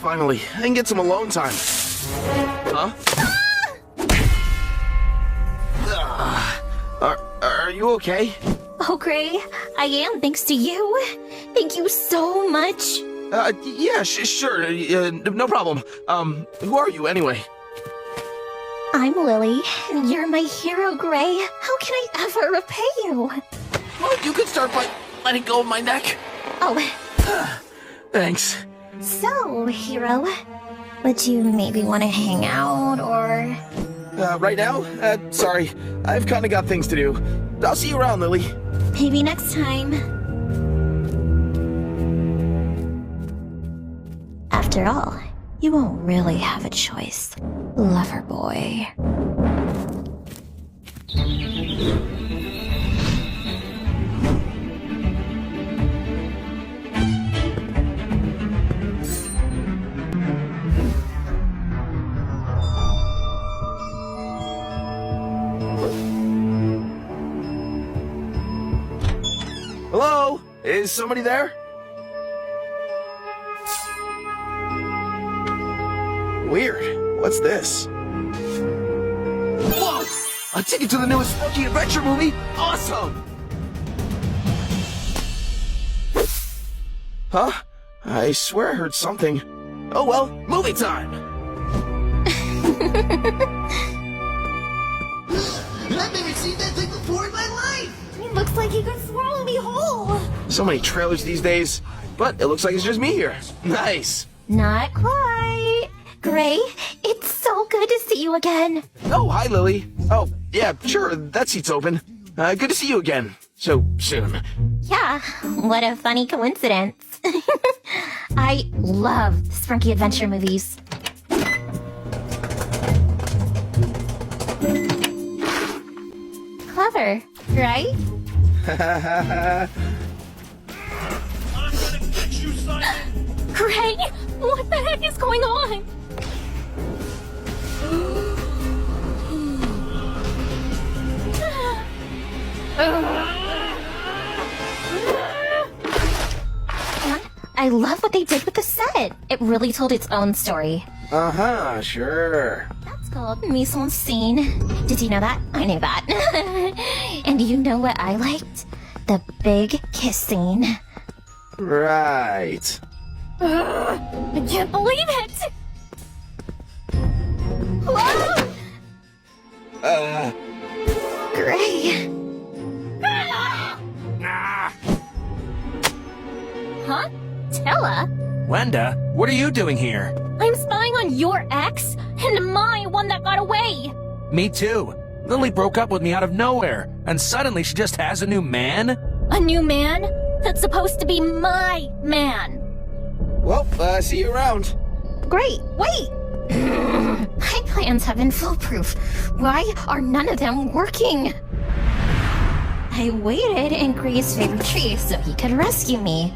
Finally, I can get some alone time. Huh? Are you okay? Oh, Gray, I am thanks to you. Thank you so much. Yeah, sure, no problem. Who are you anyway? I'm Lily, and you're my hero, Gray. How can I ever repay you? Well, you could start by letting go of my neck. Oh, Thanks. so, hero, would you maybe want to hang out, or... Right now? Sorry, I've kinda got things to do. I'll see you around, Lily. Maybe next time. After all, you won't really have a choice, lover boy. Hello? Is somebody there? Weird. What's this? Whoa! A ticket to the newest Spunky Adventure movie? Awesome! Huh? I swear I heard something. Oh well, movie time! I've never seen that thing before in my life! It looks like he could swallow me whole. So many trailers these days, but it looks like it's just me here. Nice! Not quite. Gray, it's so good to see you again. Oh, hi, Lily. Oh, yeah, sure, that seat's open. Good to see you again. So soon. Yeah, what a funny coincidence. I love Spunky Adventure movies. Clever, right? I'm gonna get you, Simon! Gray, what the heck is going on? I love what they did with the set. It really told its own story. Uh-huh, sure. That's called mise en scene. Did you know that? I knew that. And you know what I liked? The big kiss scene. Right. I can't believe it! Whoa! Gray. Huh? Tella? Wenda, what are you doing here? I'm spying on your ex, and my one that got away! Me too. Lily broke up with me out of nowhere, and suddenly she just has a new man? A new man? That's supposed to be my man! Well, see you around. Great, wait! My plans have been foolproof. Why are none of them working? I waited in Gray's favorite tree so he could rescue me.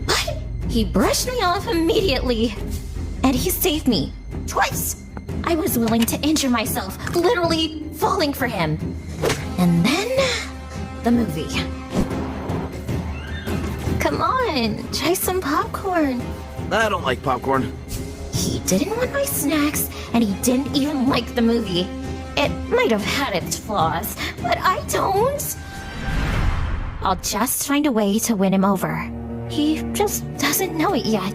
But he brushed me off immediately. And he saved me. Twice! I was willing to injure myself, literally falling for him. And then, the movie. Come on, try some popcorn. I don't like popcorn. He didn't want my snacks, and he didn't even like the movie. It might have had its flaws, but I don't. I'll just find a way to win him over. He just doesn't know it yet.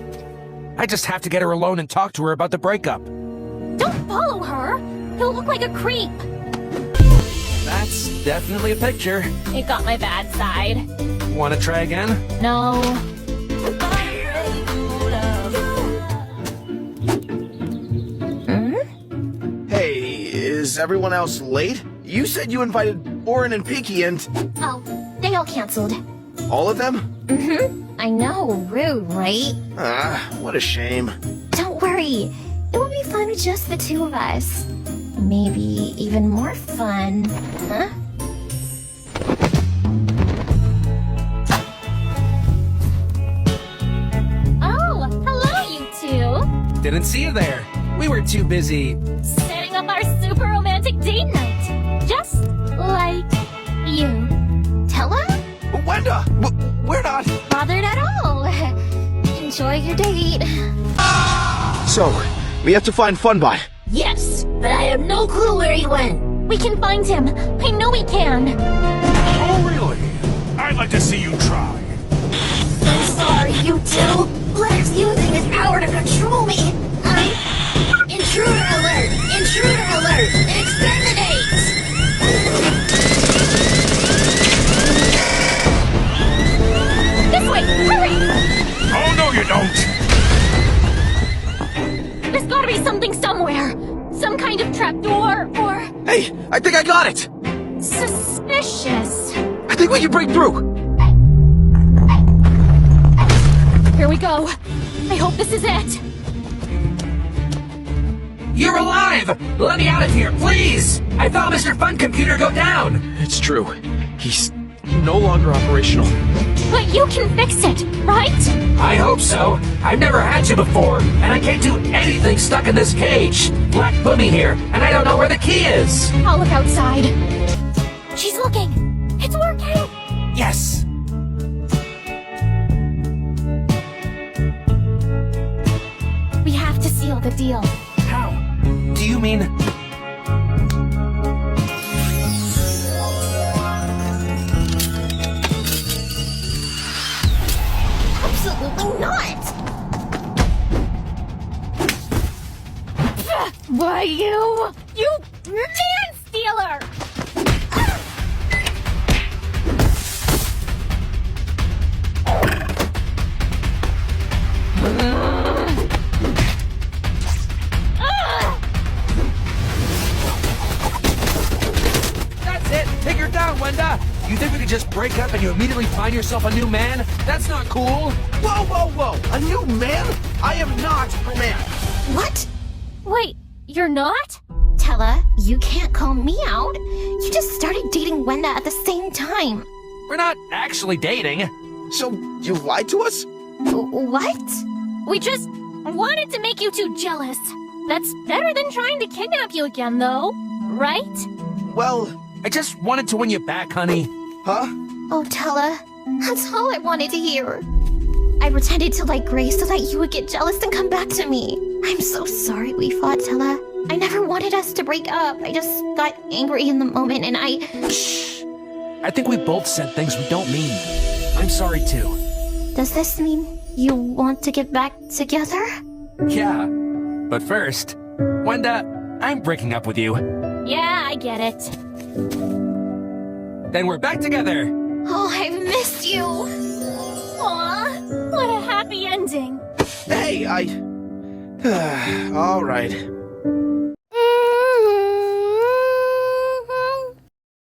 I just have to get her alone and talk to her about the breakup. Don't follow her! He'll look like a creep. That's definitely a picture. It got my bad side. Wanna try again? No. Hey, is everyone else late? You said you invited Orin and Pinky and... Oh, they all canceled. all of them? I know, rude, right? What a shame. Don't worry. It will be fun with just the two of us. Maybe even more fun. Huh? Oh, hello, you two. Didn't see you there. We were too busy. Setting up our super romantic date night. Just like We're not. bothered at all. Enjoy your date. So, we have to find Funbot. Yes, but I have no clue where he went. We can find him. I know we can. Oh, really? I'd like to see you try. I'm sorry, you two. Black's using his power to control me. Intruder alert! Intruder alert! Exterminate! This way! Hurry! Oh, no, you don't. There's gotta be something somewhere. Some kind of trapdoor or Hey, I think I got it. suspicious. I think we can break through. Here we go. I hope this is it. You're alive! Let me out of here, please! I felt Mr. Fun Computer go down! It's true. He's no longer operational. But you can fix it, right? I hope so. I've never had to before, and I can't do anything stuck in this cage. Black put me here, and I don't know where the key is. I'll look outside. She's looking. It's working. Yes. We have to seal the deal. How? Do you mean... Absolutely not. Why you man stealer! That's it! Take her down, Wenda! You think we could just break up and you immediately find yourself a new man? That's not cool! Whoa, whoa, whoa! A new man? I am not a man. What? Wait, you're not? Tella, you can't call me out. You just started dating Wenda at the same time. We're not actually dating. So, you lied to us? What? We just wanted to make you two jealous. That's better than trying to kidnap you again, though. Right? Well, I just wanted to win you back, honey. huh? Oh, Tella, that's all I wanted to hear. I pretended to like Grace so that you would get jealous and come back to me. I'm so sorry we fought, Tella. I never wanted us to break up. I just got angry in the moment and Shh! I think we both said things we don't mean. I'm sorry, too. Does this mean you want to get back together? Yeah. But first, Wenda, I'm breaking up with you. Yeah, I get it. Then we're back together. Oh, I've missed you. Aw, what a happy ending. Hey, All right.